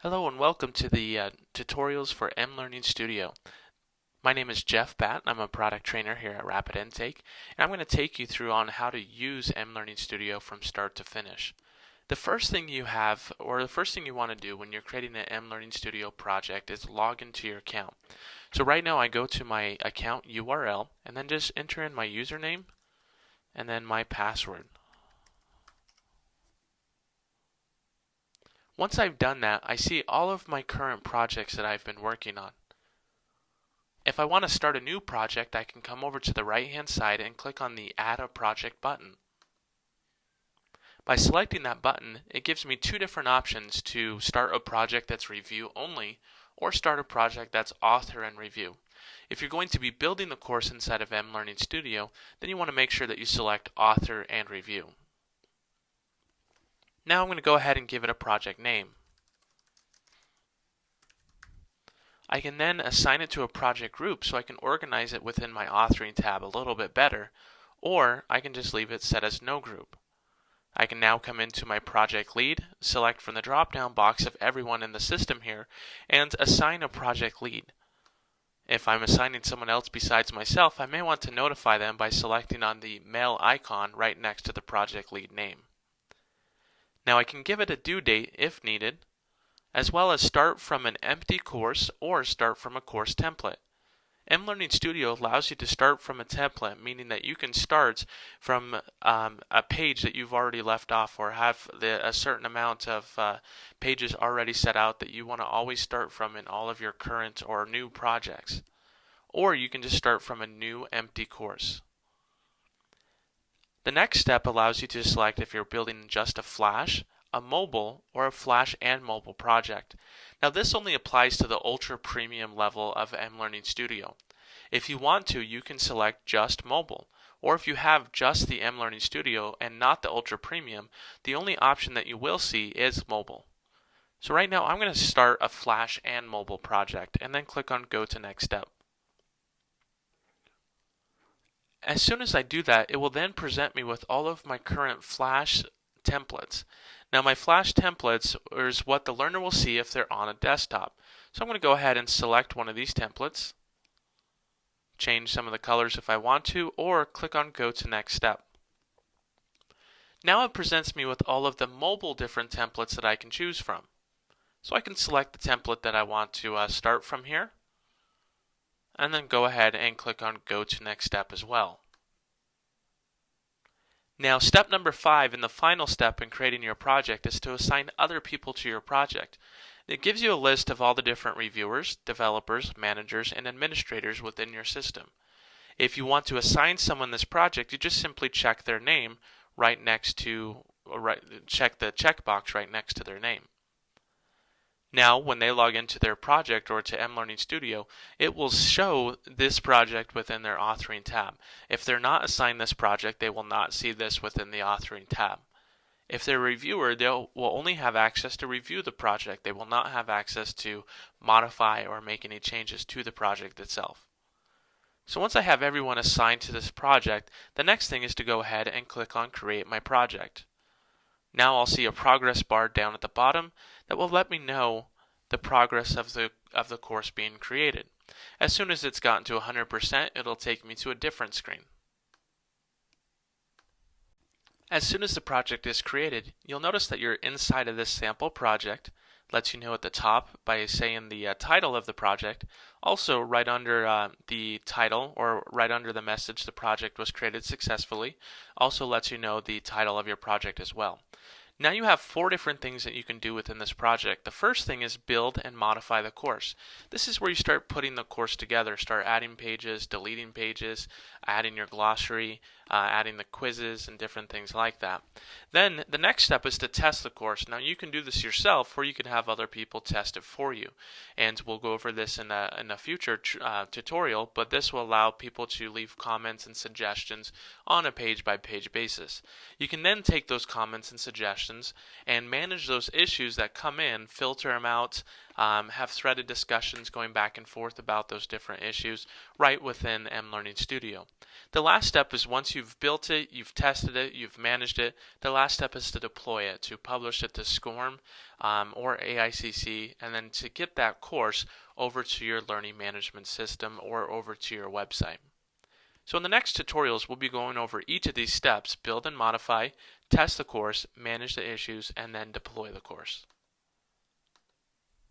Hello and welcome to the tutorials for mLearning Studio. My name is Jeff Batt. I'm a product trainer here at Rapid Intake, and I'm going to take you through on how to use mLearning Studio from start to finish. The first thing you have, or the first thing you want to do when you're creating an mLearning Studio project is log into your account. So right now I go to my account URL and then just enter in my username and then my password. Once I've done that, I see all of my current projects that I've been working on. If I want to start a new project, I can come over to the right-hand side and click on the Add a Project button. By selecting that button, it gives me two different options to start a project that's review only or start a project that's author and review. If you're going to be building the course inside of mLearning Studio, then you want to make sure that you select author and review. Now I'm going to go ahead and give it a project name. I can then assign it to a project group so I can organize it within my authoring tab a little bit better, or I can just leave it set as no group. I can now come into my project lead, select from the drop-down box of everyone in the system here, and assign a project lead. If I'm assigning someone else besides myself, I may want to notify them by selecting on the mail icon right next to the project lead name. Now I can give it a due date if needed, as well as start from an empty course or start from a course template. mLearning Studio allows you to start from a template, meaning that you can start from a page that you've already left off or have a certain amount of pages already set out that you want to always start from in all of your current or new projects. Or you can just start from a new empty course. The next step allows you to select if you're building just a Flash, a mobile, or a Flash and mobile project. Now this only applies to the ultra premium level of mLearning Studio. If you want to, you can select just mobile, or if you have just the mLearning Studio and not the ultra premium, the only option that you will see is mobile. So right now I'm going to start a Flash and mobile project and then click on Go to Next Step. As soon as I do that, it will then present me with all of my current Flash templates. Now my Flash templates is what the learner will see if they're on a desktop. So I'm going to go ahead and select one of these templates, change some of the colors if I want to, or click on Go to Next Step. Now it presents me with all of the mobile different templates that I can choose from. So I can select the template that I want to start from here, and then go ahead and click on Go to Next Step as well. Now step number 5 and the final step in creating your project is to assign other people to your project. It gives you a list of all the different reviewers, developers, managers, and administrators within your system. If you want to assign someone this project, you just simply check their name right next to, check the checkbox right next to their name. Now, when they log into their project or to mLearning Studio, it will show this project within their authoring tab. If they're not assigned this project, they will not see this within the authoring tab. If they're a reviewer, they will only have access to review the project. They will not have access to modify or make any changes to the project itself. So once I have everyone assigned to this project, the next thing is to go ahead and click on Create My Project. Now I'll see a progress bar down at the bottom that will let me know the progress of the course being created. As soon as it's gotten to 100%, it'll take me to a different screen. As soon as the project is created, you'll notice that you're inside of this sample project. Lets you know at the top by saying the title of the project. Also, right under the title or right under the message, the project was created successfully, also lets you know the title of your project as well. Now you have 4 different things that you can do within this project. The first thing is build and modify the course. This is where you start putting the course together, start adding pages, deleting pages, adding your glossary, adding the quizzes and different things like that. Then the next step is to test the course. Now you can do this yourself or you can have other people test it for you. And we'll go over this in a future tutorial, but this will allow people to leave comments and suggestions on a page-by-page basis. You can then take those comments and suggestions discussions and manage those issues that come in, filter them out, have threaded discussions going back and forth about those different issues right within mLearning Studio. The last step is once you've built it, you've tested it, you've managed it, the last step is to deploy it, to publish it to SCORM or AICC, and then to get that course over to your learning management system or over to your website. So in the next tutorials, we'll be going over each of these steps: build and modify, test the course, manage the issues, and then deploy the course.